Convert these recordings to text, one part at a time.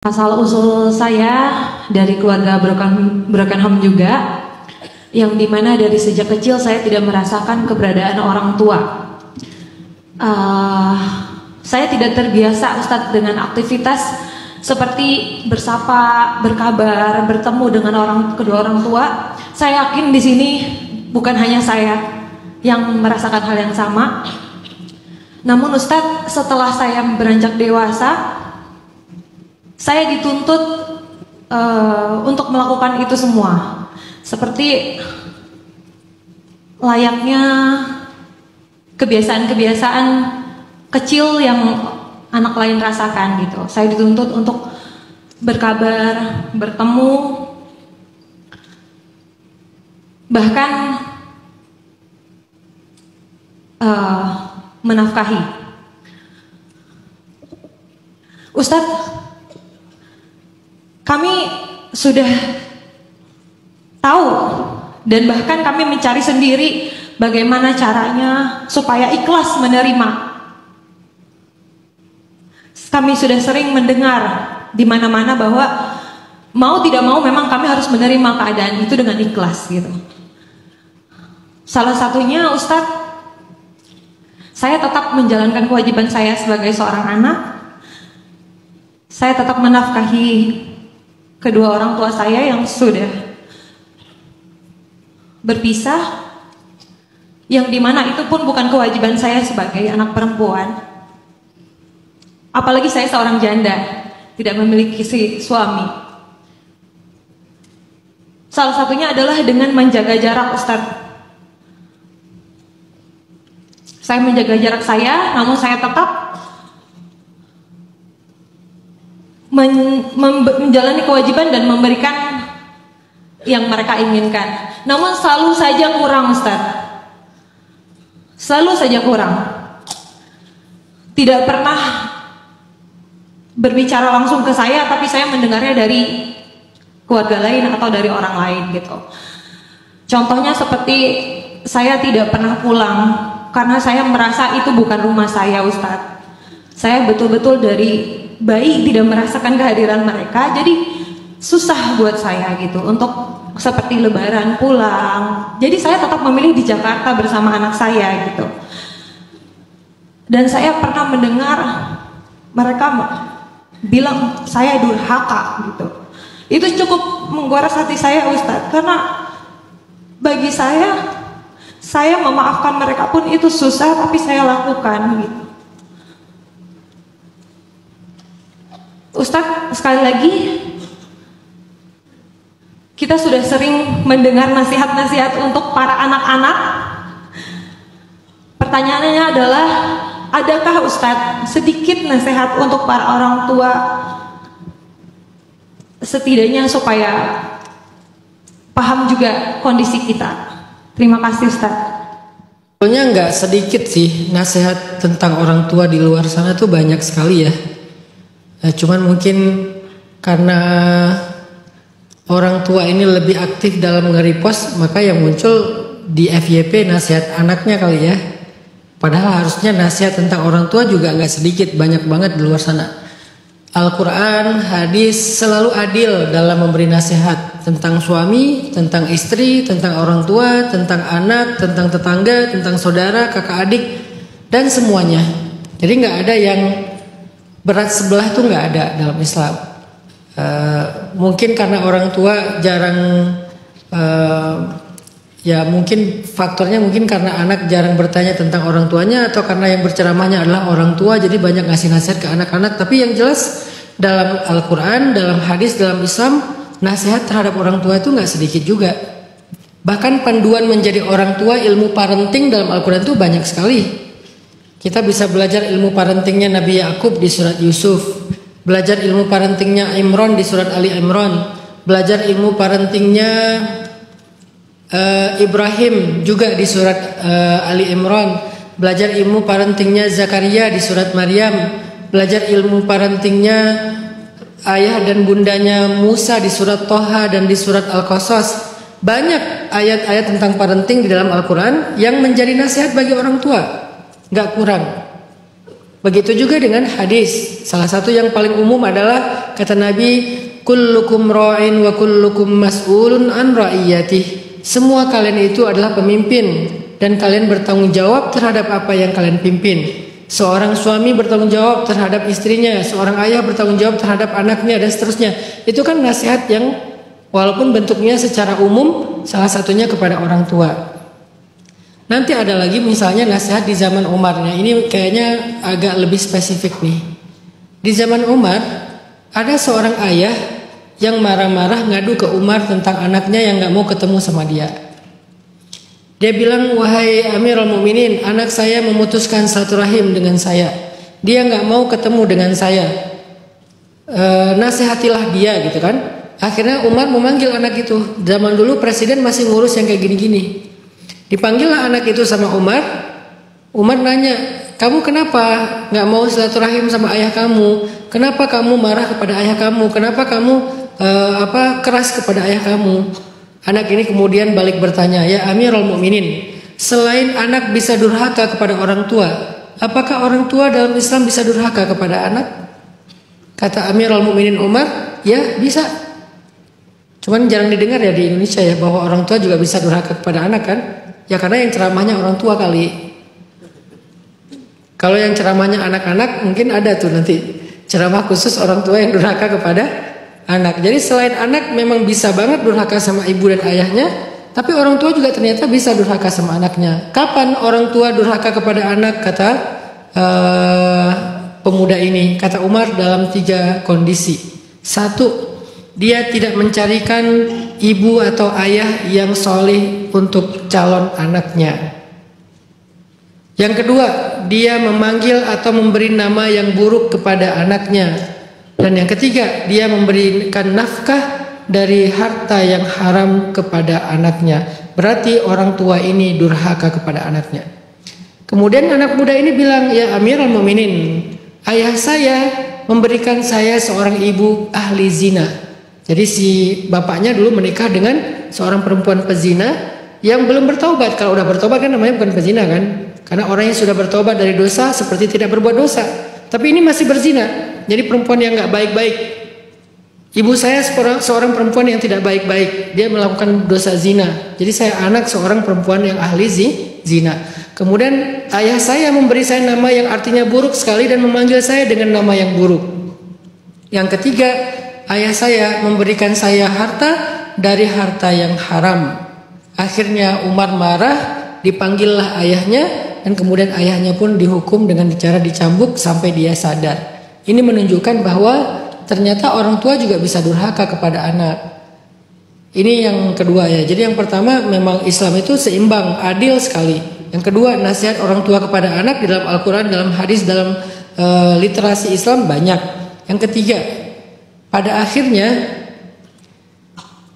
Asal usul saya dari keluarga Broken Home juga, yang dimana dari sejak kecil saya tidak merasakan keberadaan orang tua. Saya tidak terbiasa, Ustadz, dengan aktivitas seperti bersapa, berkabar, bertemu dengan kedua orang tua. Saya yakin di sini bukan hanya saya yang merasakan hal yang sama. Namun Ustadz, setelah saya beranjak dewasa, saya dituntut untuk melakukan itu semua, seperti layaknya kebiasaan-kebiasaan kecil yang anak lain rasakan gitu. Saya dituntut untuk berkabar, bertemu, bahkan menafkahi. Ustadz, kami sudah tahu dan bahkan kami mencari sendiri bagaimana caranya supaya ikhlas menerima. Kami sudah sering mendengar di mana-mana bahwa mau tidak mau memang kami harus menerima keadaan itu dengan ikhlas gitu. Salah satunya, Ustadz, saya tetap menjalankan kewajiban saya sebagai seorang anak. Saya tetap menafkahi kedua orang tua saya yang sudah berpisah, yang dimana itu pun bukan kewajiban saya sebagai anak perempuan. Apalagi saya seorang janda, tidak memiliki suami. Salah satunya adalah dengan menjaga jarak, Ustadz. Saya menjaga jarak saya, namun saya tetap menjalani kewajiban dan memberikan yang mereka inginkan. Namun selalu saja kurang, Ustaz. Selalu saja kurang. Tidak pernah berbicara langsung ke saya, tapi saya mendengarnya dari keluarga lain atau dari orang lain gitu. Contohnya seperti saya tidak pernah pulang karena saya merasa itu bukan rumah saya, Ustaz. Saya betul-betul dari bayi tidak merasakan kehadiran mereka, jadi susah buat saya gitu untuk seperti lebaran pulang. Jadi saya tetap memilih di Jakarta bersama anak saya gitu. Dan saya pernah mendengar mereka bilang saya durhaka gitu. Itu cukup menggores hati saya, Ustadz, karena bagi saya memaafkan mereka pun itu susah, tapi saya lakukan gitu. Ustadz, sekali lagi kita sudah sering mendengar nasihat-nasihat untuk para anak-anak. Pertanyaannya adalah, adakah Ustadz sedikit nasihat untuk para orang tua, setidaknya supaya paham juga kondisi kita? Terima kasih, Ustadz. Sebetulnya nggak sedikit sih nasihat tentang orang tua di luar sana tuh banyak sekali ya. Cuman mungkin karena orang tua ini lebih aktif dalam nge-repost, maka yang muncul di FYP nasihat anaknya kali ya. Padahal harusnya nasihat tentang orang tua juga nggak sedikit, banyak banget di luar sana. Al-Quran, hadis selalu adil dalam memberi nasihat tentang suami, tentang istri, tentang orang tua, tentang anak, tentang tetangga, tentang saudara, kakak adik, dan semuanya. Jadi nggak ada yang berat sebelah tuh nggak ada dalam Islam. Mungkin karena orang tua jarang, ya mungkin faktornya mungkin karena anak jarang bertanya tentang orang tuanya, atau karena yang berceramahnya adalah orang tua, jadi banyak ngasih nasihat ke anak-anak. Tapi yang jelas dalam Al-Quran, dalam hadis, dalam Islam, nasihat terhadap orang tua itu nggak sedikit juga. Bahkan panduan menjadi orang tua, ilmu parenting dalam Al-Quran itu banyak sekali. Kita bisa belajar ilmu parentingnya Nabi Yakub di surat Yusuf, belajar ilmu parentingnya Imran di surat Ali Imran, belajar ilmu parentingnya Ibrahim juga di surat Ali Imran, belajar ilmu parentingnya Zakaria di surat Maryam, belajar ilmu parentingnya ayah dan bundanya Musa di surat Toha dan di surat Al-Qasas. Banyak ayat-ayat tentang parenting di dalam Al-Quran yang menjadi nasihat bagi orang tua, nggak kurang. Begitu juga dengan hadis. Salah satu yang paling umum adalah kata Nabi, kullukum ra'in wa kullukum mas'ulun an ra'iyatih. Semua kalian itu adalah pemimpin dan kalian bertanggung jawab terhadap apa yang kalian pimpin. Seorang suami bertanggung jawab terhadap istrinya, seorang ayah bertanggung jawab terhadap anaknya dan seterusnya. Itu kan nasihat yang walaupun bentuknya secara umum, salah satunya kepada orang tua. Nanti ada lagi misalnya nasihat di zaman Umar. Nah, ini kayaknya agak lebih spesifik nih. Di zaman Umar ada seorang ayah yang marah-marah ngadu ke Umar tentang anaknya yang gak mau ketemu sama dia. Dia bilang, wahai Amirul Mukminin, anak saya memutuskan silaturahim dengan saya. Dia gak mau ketemu dengan saya. Nasihatilah dia gitu kan. Akhirnya Umar memanggil anak itu. Zaman dulu presiden masih ngurus yang kayak gini-gini. Dipanggillah anak itu sama Umar. Umar nanya, kamu kenapa gak mau silaturahim sama ayah kamu? Kenapa kamu marah kepada ayah kamu? Kenapa kamu keras kepada ayah kamu? Anak ini kemudian balik bertanya, ya Amirul Mukminin, selain anak bisa durhaka kepada orang tua, apakah orang tua dalam Islam bisa durhaka kepada anak? Kata Amirul Mukminin Umar, ya bisa. Cuman jarang didengar ya di Indonesia ya, bahwa orang tua juga bisa durhaka kepada anak kan? Ya karena yang ceramahnya orang tua kali. Kalau yang ceramahnya anak-anak mungkin ada tuh nanti ceramah khusus orang tua yang durhaka kepada anak. Jadi selain anak memang bisa banget durhaka sama ibu dan ayahnya, tapi orang tua juga ternyata bisa durhaka sama anaknya. Kapan orang tua durhaka kepada anak, kata pemuda ini, kata Umar, dalam 3 kondisi. 1, dia tidak mencarikan ibu atau ayah yang solih untuk calon anaknya. Yang kedua, dia memanggil atau memberi nama yang buruk kepada anaknya. Dan yang ketiga, dia memberikan nafkah dari harta yang haram kepada anaknya. Berarti orang tua ini durhaka kepada anaknya. Kemudian anak muda ini bilang, ya Amirul Mukminin, ayah saya memberikan saya seorang ibu ahli zina. Jadi si bapaknya dulu menikah dengan seorang perempuan pezina yang belum bertobat. Kalau udah bertobat kan namanya bukan pezina kan? Karena orang yang sudah bertobat dari dosa seperti tidak berbuat dosa. Tapi ini masih berzina. Jadi perempuan yang gak baik-baik. Ibu saya seorang perempuan yang tidak baik-baik. Dia melakukan dosa zina. Jadi saya anak seorang perempuan yang ahli zina. Kemudian ayah saya memberi saya nama yang artinya buruk sekali dan memanggil saya dengan nama yang buruk. Yang ketiga, ayah saya memberikan saya harta dari harta yang haram. Akhirnya Umar marah, dipanggillah ayahnya, dan kemudian ayahnya pun dihukum dengan cara dicambuk sampai dia sadar. Ini menunjukkan bahwa ternyata orang tua juga bisa durhaka kepada anak. Ini yang kedua ya. Jadi yang pertama memang Islam itu seimbang, adil sekali. Yang kedua, nasihat orang tua kepada anak di dalam Al-Quran, dalam hadis, dalam literasi Islam banyak. Yang ketiga, pada akhirnya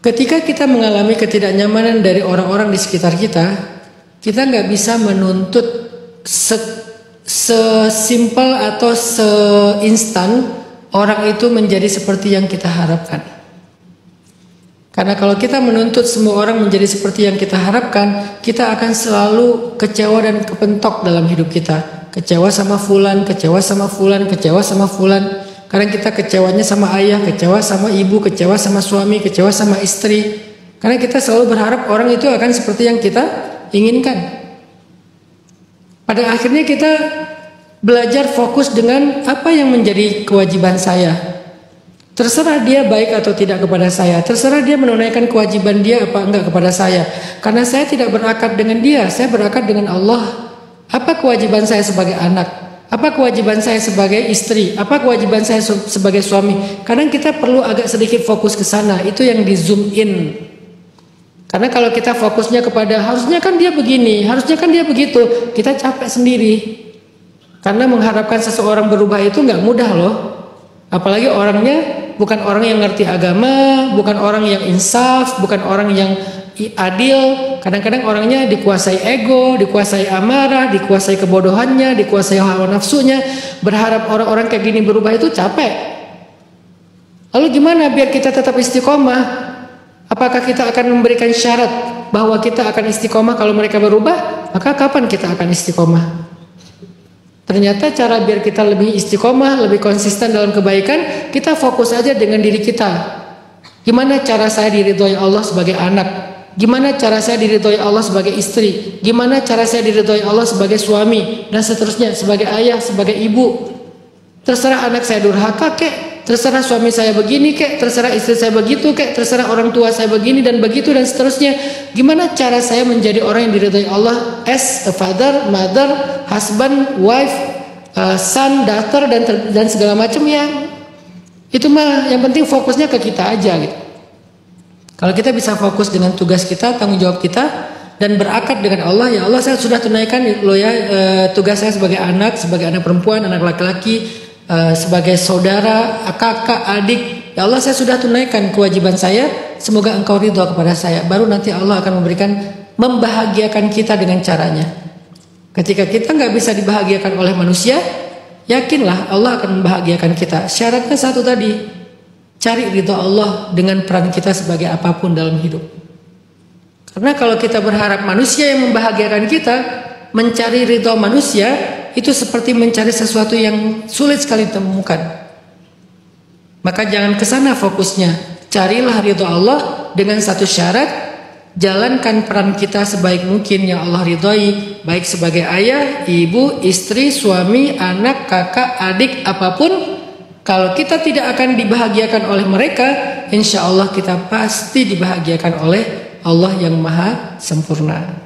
ketika kita mengalami ketidaknyamanan dari orang-orang di sekitar kita, kita nggak bisa menuntut sesimpel atau seinstan orang itu menjadi seperti yang kita harapkan. Karena kalau kita menuntut semua orang menjadi seperti yang kita harapkan, kita akan selalu kecewa dan kepentok dalam hidup kita. Kecewa sama fulan, kecewa sama fulan, kecewa sama fulan. Kadang kita kecewanya sama ayah, kecewa sama ibu, kecewa sama suami, kecewa sama istri. Karena kita selalu berharap orang itu akan seperti yang kita inginkan. Pada akhirnya kita belajar fokus dengan apa yang menjadi kewajiban saya. Terserah dia baik atau tidak kepada saya. Terserah dia menunaikan kewajiban dia apa enggak kepada saya. Karena saya tidak berakad dengan dia, saya berakad dengan Allah. Apa kewajiban saya sebagai anak? Apa kewajiban saya sebagai istri? Apa kewajiban saya sebagai suami? Kadang kita perlu agak sedikit fokus ke sana. Itu yang di zoom in. Karena kalau kita fokusnya kepada harusnya kan dia begini, harusnya kan dia begitu, kita capek sendiri. Karena mengharapkan seseorang berubah itu nggak mudah loh. Apalagi orangnya bukan orang yang ngerti agama, bukan orang yang insaf, bukan orang yang adil. Kadang-kadang orangnya dikuasai ego, dikuasai amarah, dikuasai kebodohannya, dikuasai hawa nafsunya. Berharap orang-orang kayak gini berubah itu capek. Lalu gimana biar kita tetap istiqomah? Apakah kita akan memberikan syarat bahwa kita akan istiqomah kalau mereka berubah? Maka kapan kita akan istiqomah? Ternyata cara biar kita lebih istiqomah, lebih konsisten dalam kebaikan, kita fokus aja dengan diri kita. Gimana cara saya diridhoi Allah sebagai anak? Gimana cara saya diridhoi Allah sebagai istri? Gimana cara saya diridhoi Allah sebagai suami? Dan seterusnya, sebagai ayah, sebagai ibu. Terserah anak saya durhaka kek, terserah suami saya begini kek, terserah istri saya begitu kek, terserah orang tua saya begini dan begitu dan seterusnya. Gimana cara saya menjadi orang yang diridhoi Allah as a father, mother, husband, wife, son, daughter dan segala macam ya. Itu mah yang penting fokusnya ke kita aja gitu. Kalau kita bisa fokus dengan tugas kita, tanggung jawab kita dan berakad dengan Allah, ya Allah saya sudah tunaikan loh ya tugas saya sebagai anak perempuan, anak laki-laki, sebagai saudara, kakak, adik, ya Allah saya sudah tunaikan kewajiban saya, semoga engkau ridho kepada saya. Baru nanti Allah akan membahagiakan kita dengan caranya. Ketika kita nggak bisa dibahagiakan oleh manusia, yakinlah Allah akan membahagiakan kita. Syaratnya satu tadi, cari ridho Allah dengan peran kita sebagai apapun dalam hidup. Karena kalau kita berharap manusia yang membahagiakan kita, mencari ridho manusia itu seperti mencari sesuatu yang sulit sekali ditemukan. Maka jangan ke sana fokusnya. Carilah ridho Allah dengan satu syarat, jalankan peran kita sebaik mungkin yang Allah ridhoi, baik sebagai ayah, ibu, istri, suami, anak, kakak, adik, apapun. Kalau kita tidak akan dibahagiakan oleh mereka, insya Allah kita pasti dibahagiakan oleh Allah yang maha sempurna.